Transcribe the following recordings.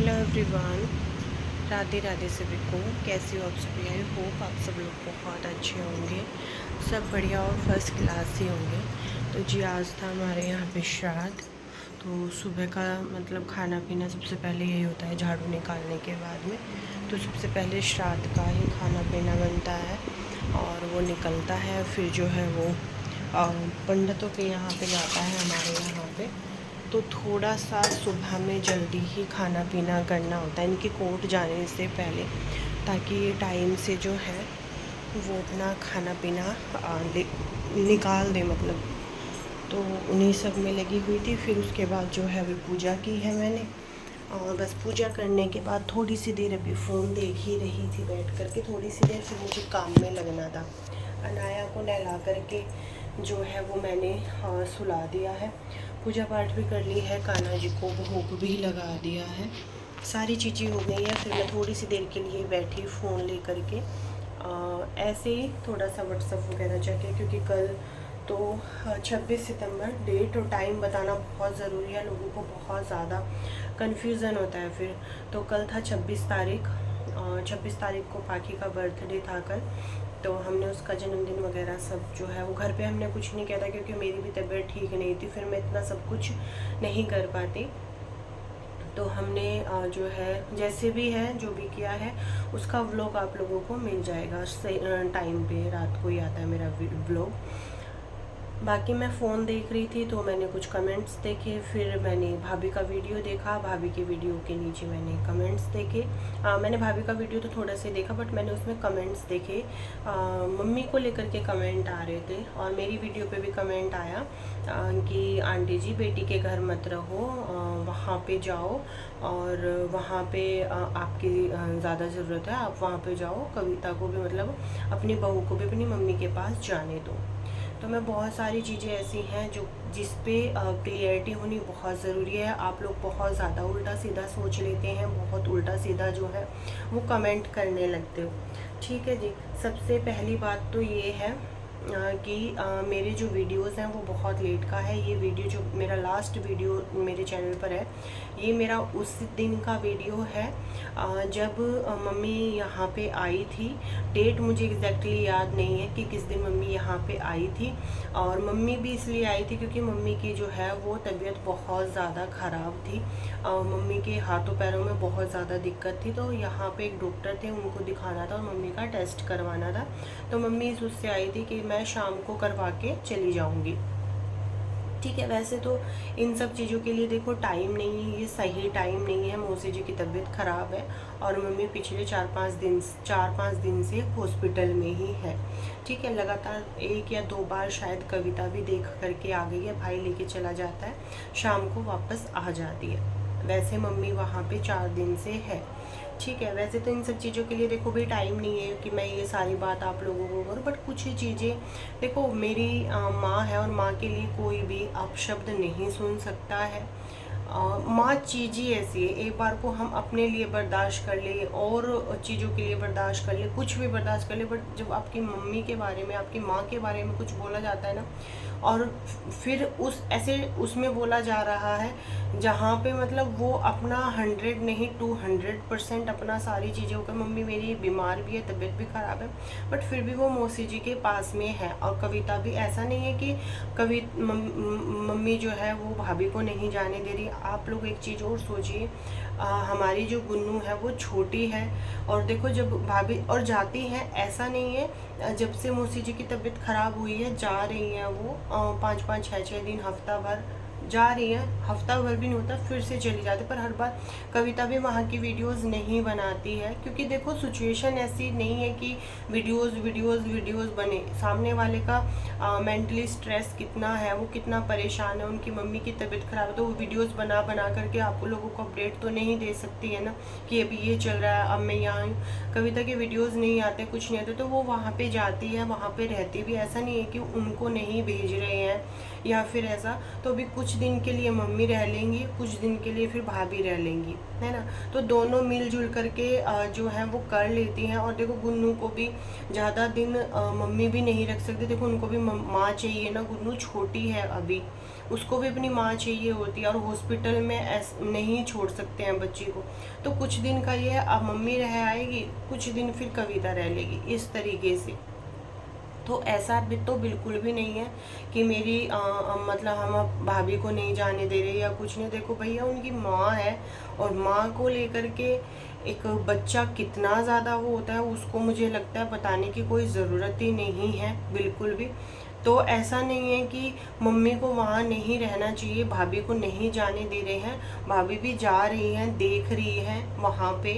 Hello everyone, Radhe Radhe सभी को। कैसी हो आप सभी? आई होप आप सब लोग बहुत अच्छे होंगे, सब बढ़िया और फर्स्ट क्लास ही होंगे। तो जी आज था हमारे यहाँ पे श्राद्ध। तो सुबह का मतलब खाना पीना सबसे पहले यही होता है, झाड़ू निकालने के बाद में। तो सबसे पहले श्राद्ध का ही खाना पीना बनता है और वो निकलता है। फिर जो है वो पंडितों के यहाँ पे जाता है हमारे यहाँ पे। तो थोड़ा सा सुबह में जल्दी ही खाना पीना करना होता है इनके कोर्ट जाने से पहले, ताकि ये टाइम से जो है वो अपना खाना पीना निकाल दे मतलब। तो उन्हीं सब में लगी हुई थी। फिर उसके बाद जो है अभी पूजा की है मैंने, और बस पूजा करने के बाद थोड़ी सी देर अभी फ़ोन देख ही रही थी बैठ करके। थोड़ी सी देर फिर मुझे काम में लगना था। अनाया को नहला करके जो है वो मैंने सुला दिया है। पूजा पाठ भी कर ली है, कान्हा जी को भोग भी लगा दिया है, सारी चीज़ें हो गई है। फिर मैं थोड़ी सी देर के लिए बैठी फ़ोन ले करके ऐसे ही थोड़ा सा व्हाट्सअप वगैरह चेक है, क्योंकि कल तो 26 सितंबर डेट और टाइम बताना बहुत ज़रूरी है। लोगों को बहुत ज़्यादा कन्फ्यूज़न होता है फिर। तो कल था 26 तारीख, 26 तारीख को पाखी का बर्थडे था कल। तो हमने उसका जन्मदिन वगैरह सब जो है वो घर पे हमने कुछ नहीं किया था, क्योंकि मेरी भी तबीयत ठीक नहीं थी, फिर मैं इतना सब कुछ नहीं कर पाती। तो हमने जो है जैसे भी है जो भी किया है उसका व्लॉग आप लोगों को मिल जाएगा। टाइम पे रात को ही आता है मेरा व्लॉग। बाकी मैं फ़ोन देख रही थी तो मैंने कुछ कमेंट्स देखे, फिर मैंने भाभी का वीडियो देखा। भाभी के वीडियो के नीचे मैंने कमेंट्स देखे। मैंने भाभी का वीडियो तो थोड़ा सा देखा, बट मैंने उसमें कमेंट्स देखे। मम्मी को लेकर के कमेंट आ रहे थे, और मेरी वीडियो पे भी कमेंट आया कि आंटी जी बेटी के घर मत रहो, वहाँ पे जाओ, और वहाँ पे आपकी ज़्यादा ज़रूरत है, आप वहाँ पे जाओ। कविता को भी मतलब अपनी बहू को भी अपनी मम्मी के पास जाने दो। तो मैं बहुत सारी चीज़ें ऐसी हैं जो जिस पे क्लियरिटी होनी बहुत ज़रूरी है। आप लोग बहुत ज़्यादा उल्टा सीधा सोच लेते हैं, बहुत उल्टा सीधा जो है वो कमेंट करने लगते हो। ठीक है जी, सबसे पहली बात तो ये है कि मेरे जो वीडियोस हैं वो बहुत लेट का है। ये वीडियो जो मेरा लास्ट वीडियो मेरे चैनल पर है, ये मेरा उस दिन का वीडियो है जब मम्मी यहाँ पे आई थी। डेट मुझे एग्जैक्टली याद नहीं है कि किस दिन मम्मी यहाँ पे आई थी। और मम्मी भी इसलिए आई थी क्योंकि मम्मी की जो है वो तबीयत बहुत ज़्यादा ख़राब थी। मम्मी के हाथों पैरों में बहुत ज़्यादा दिक्कत थी। तो यहाँ पे एक डॉक्टर थे, उनको दिखाना था और मम्मी का टेस्ट करवाना था। तो मम्मी इस उससे आई थी कि मैं शाम को करवा के चली जाऊँगी। ठीक है, वैसे तो इन सब चीज़ों के लिए देखो टाइम नहीं है, ये सही टाइम नहीं है। मौसी जी की तबीयत ख़राब है और मम्मी पिछले 4-5 दिन से हॉस्पिटल में ही है। ठीक है, लगातार 1 या 2 बार शायद कविता भी देख करके आ गई है, भाई लेके चला जाता है, शाम को वापस आ जाती है। वैसे मम्मी वहाँ पे 4 दिन से है। ठीक है, वैसे तो इन सब चीज़ों के लिए देखो भी टाइम नहीं है कि मैं ये सारी बात आप लोगों को करूँ, बट कुछ चीज़ें देखो, मेरी माँ है और माँ के लिए कोई भी अपशब्द नहीं सुन सकता है। माँ चीज़ ही ऐसी है, एक बार को हम अपने लिए बर्दाश्त कर ले और चीज़ों के लिए बर्दाश्त कर ले, कुछ भी बर्दाश्त कर ले, बट जब आपकी मम्मी के बारे में, आपकी माँ के बारे में कुछ बोला जाता है ना, और फिर उस ऐसे उसमें बोला जा रहा है जहाँ पे मतलब वो अपना 100 नहीं 200% अपना सारी चीज़ें होकर, मम्मी मेरी बीमार भी है, तबीयत भी ख़राब है, बट फिर भी वो मौसी जी के पास में है। और कविता भी, ऐसा नहीं है कि मम्मी जो है वो भाभी को नहीं जाने दे रही। आप लोग एक चीज़ और सोचिए, हमारी जो गुन्नू है वो छोटी है, और देखो जब भाभी और जाती हैं, ऐसा नहीं है जब से मौसी जी की तबीयत ख़राब हुई है जा रही हैं वो 5-5 6-6 दिन, हफ्ता भर जा रही है, हफ्ता भर भी नहीं होता फिर से चली जाती। पर हर बार कविता भी वहाँ की वीडियोस नहीं बनाती है, क्योंकि देखो सिचुएशन ऐसी नहीं है कि वीडियोस बने। सामने वाले का मेंटली स्ट्रेस कितना है, वो कितना परेशान है, उनकी मम्मी की तबीयत ख़राब है, तो वो वीडियोस बना करके आप लोगों को अपडेट तो नहीं दे सकती है ना कि अभी ये चल रहा है, अब मैं यहाँ हूँ। कविता के वीडियोस नहीं आते, कुछ नहीं आते, तो वो वहाँ पे जाती है, वहाँ पे रहती भी। ऐसा नहीं है कि उनको नहीं भेज रहे हैं या फिर ऐसा। तो अभी कुछ दिन के लिए मम्मी रह लेंगी, कुछ दिन के लिए फिर भाभी रह लेंगी, है ना। तो दोनों मिलजुल करके जो है वो कर लेती हैं। और देखो गुन्नू को भी ज़्यादा दिन मम्मी भी नहीं रख सकती, देखो उनको भी माँ चाहिए ना, गुन्नू छोटी है अभी, उसको भी अपनी माँ चाहिए होती है, और हॉस्पिटल में नहीं छोड़ सकते हैं बच्ची को। तो कुछ दिन का ये अब मम्मी रह आएगी, कुछ दिन फिर कविता रह लेगी, इस तरीके से। तो ऐसा भी तो बिल्कुल भी नहीं है कि मेरी मतलब हम अब भाभी को नहीं जाने दे रहे या कुछ नहीं। देखो भैया, उनकी माँ है, और माँ को लेकर के एक बच्चा कितना ज़्यादा वो होता है, उसको मुझे लगता है बताने की कोई ज़रूरत ही नहीं है बिल्कुल भी। तो ऐसा नहीं है कि मम्मी को वहाँ नहीं रहना चाहिए, भाभी को नहीं जाने दे रहे हैं, भाभी भी जा रही हैं, देख रही हैं वहाँ पे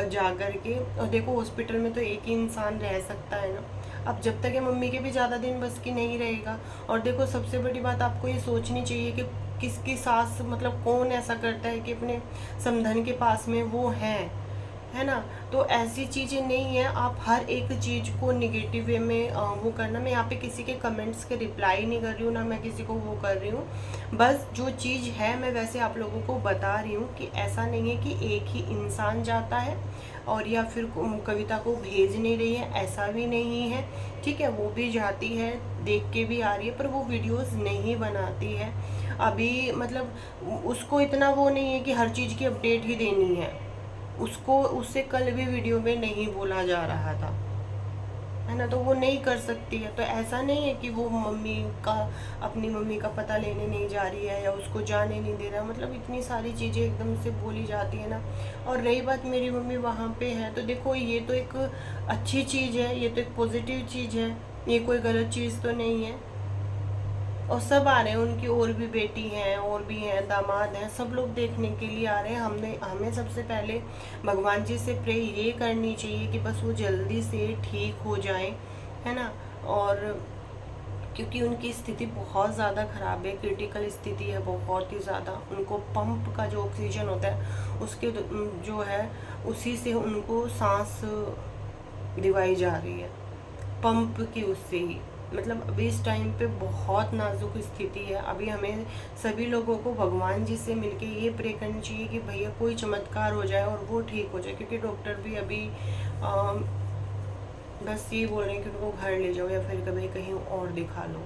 जा कर के। और देखो हॉस्पिटल में तो एक ही इंसान रह सकता है ना, अब जब तक ये मम्मी के भी ज़्यादा दिन बस की नहीं रहेगा। और देखो सबसे बड़ी बात आपको ये सोचनी चाहिए कि किसकी सास, मतलब कौन ऐसा करता है कि अपने समधन के पास में वो है ना। तो ऐसी चीज़ें नहीं है, आप हर एक चीज़ को निगेटिव वे में वो करना। मैं यहाँ पे किसी के कमेंट्स के रिप्लाई नहीं कर रही हूँ, ना मैं किसी को वो कर रही हूँ, बस जो चीज़ है मैं वैसे आप लोगों को बता रही हूँ कि ऐसा नहीं है कि एक ही इंसान जाता है और या फिर कविता को भेज नहीं रही है, ऐसा भी नहीं है। ठीक है, वो भी जाती है, देख के भी आ रही है, पर वो वीडियोस नहीं बनाती है अभी। मतलब उसको इतना वो नहीं है कि हर चीज़ की अपडेट ही देनी है उसको। उससे कल भी वीडियो में नहीं बोला जा रहा था, है ना, तो वो नहीं कर सकती है। तो ऐसा नहीं है कि वो मम्मी का, अपनी मम्मी का पता लेने नहीं जा रही है या उसको जाने नहीं दे रहा। मतलब इतनी सारी चीज़ें एकदम से बोली जाती है ना। और रही बात मेरी मम्मी वहाँ पे है, तो देखो ये तो एक अच्छी चीज़ है, ये तो एक पॉजिटिव चीज़ है, ये कोई गलत चीज़ तो नहीं है। और सब आ रहे हैं, उनकी और भी बेटी हैं, और भी हैं, दामाद हैं, सब लोग देखने के लिए आ रहे हैं। हमें सबसे पहले भगवान जी से प्रे ये करनी चाहिए कि बस वो जल्दी से ठीक हो जाए, है ना। और क्योंकि उनकी स्थिति बहुत ज़्यादा ख़राब है, क्रिटिकल स्थिति है बहुत ही ज़्यादा। उनको पंप का जो ऑक्सीजन होता है उसके जो है उसी से उनको सांस दिवाई जा रही है, पंप की उससे ही। मतलब अभी इस टाइम पे बहुत नाजुक स्थिति है। अभी हमें सभी लोगों को भगवान जी से मिलके ये प्रे करनी चाहिए कि भैया कोई चमत्कार हो जाए और वो ठीक हो जाए, क्योंकि डॉक्टर भी अभी बस ये बोल रहे हैं कि उनको घर ले जाओ या फिर कभी कहीं और दिखा लो,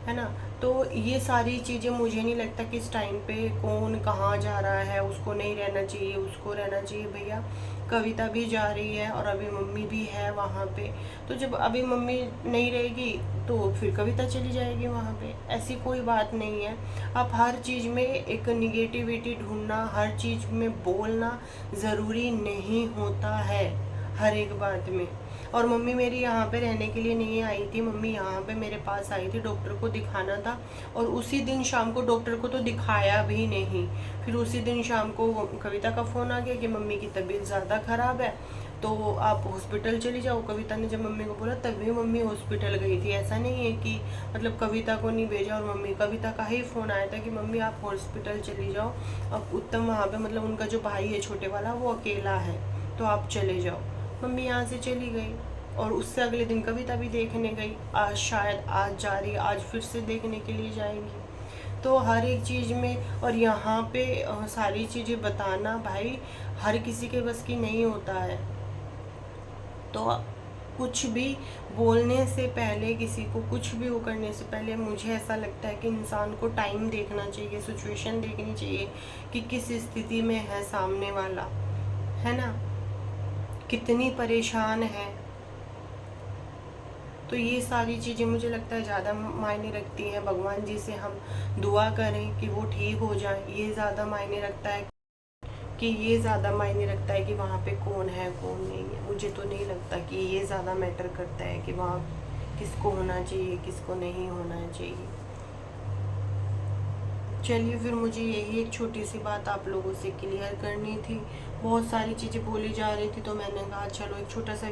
है ना। तो ये सारी चीज़ें मुझे नहीं लगता कि इस टाइम पे कौन कहाँ जा रहा है, उसको नहीं रहना चाहिए, उसको रहना चाहिए। भैया कविता भी जा रही है और अभी मम्मी भी है वहाँ पे, तो जब अभी मम्मी नहीं रहेगी तो फिर कविता चली जाएगी वहाँ पे। ऐसी कोई बात नहीं है। आप हर चीज़ में एक निगेटिविटी ढूंढना, हर चीज़ में बोलना ज़रूरी नहीं होता है हर एक बात में। और मम्मी मेरी यहाँ पे रहने के लिए नहीं आई थी, मम्मी यहाँ पे मेरे पास आई थी, डॉक्टर को दिखाना था। और उसी दिन शाम को डॉक्टर को तो दिखाया भी नहीं, फिर उसी दिन शाम को कविता का फ़ोन आ गया कि मम्मी की तबीयत ज़्यादा ख़राब है, तो आप हॉस्पिटल चली जाओ। कविता ने जब मम्मी को बोला तभी मम्मी हॉस्पिटल गई थी। ऐसा नहीं है कि मतलब कविता को नहीं भेजा, और मम्मी कविता का ही फ़ोन आया था कि मम्मी आप हॉस्पिटल चली जाओ, अब उत्तम वहाँ पे, मतलब उनका जो भाई है छोटे वाला, वो अकेला है, तो आप चले जाओ। मम्मी यहाँ से चली गई, और उससे अगले दिन कविता भी देखने गई। आज शायद आज जा रही, आज फिर से देखने के लिए जाएंगी। तो हर एक चीज़ में, और यहाँ पे सारी चीज़ें बताना भाई हर किसी के बस की नहीं होता है। तो कुछ भी बोलने से पहले, किसी को कुछ भी वो करने से पहले, मुझे ऐसा लगता है कि इंसान को टाइम देखना चाहिए, सिचुएशन देखनी चाहिए कि किस स्थिति में है सामने वाला, है ना, कितनी परेशान है। तो ये सारी चीज़ें मुझे लगता है ज़्यादा मायने रखती हैं। भगवान जी से हम दुआ करें कि वो ठीक हो जाए, ये ज़्यादा मायने रखता है, कि वहाँ पे कौन है कौन नहीं है। मुझे तो नहीं लगता कि ये ज़्यादा मैटर करता है कि वहाँ किसको होना चाहिए किसको नहीं होना चाहिए। चलिए, फिर मुझे यही एक छोटी सी बात आप लोगों से क्लियर करनी थी। बहुत सारी चीज़ें बोली जा रही थी, तो मैंने कहा चलो एक छोटा सा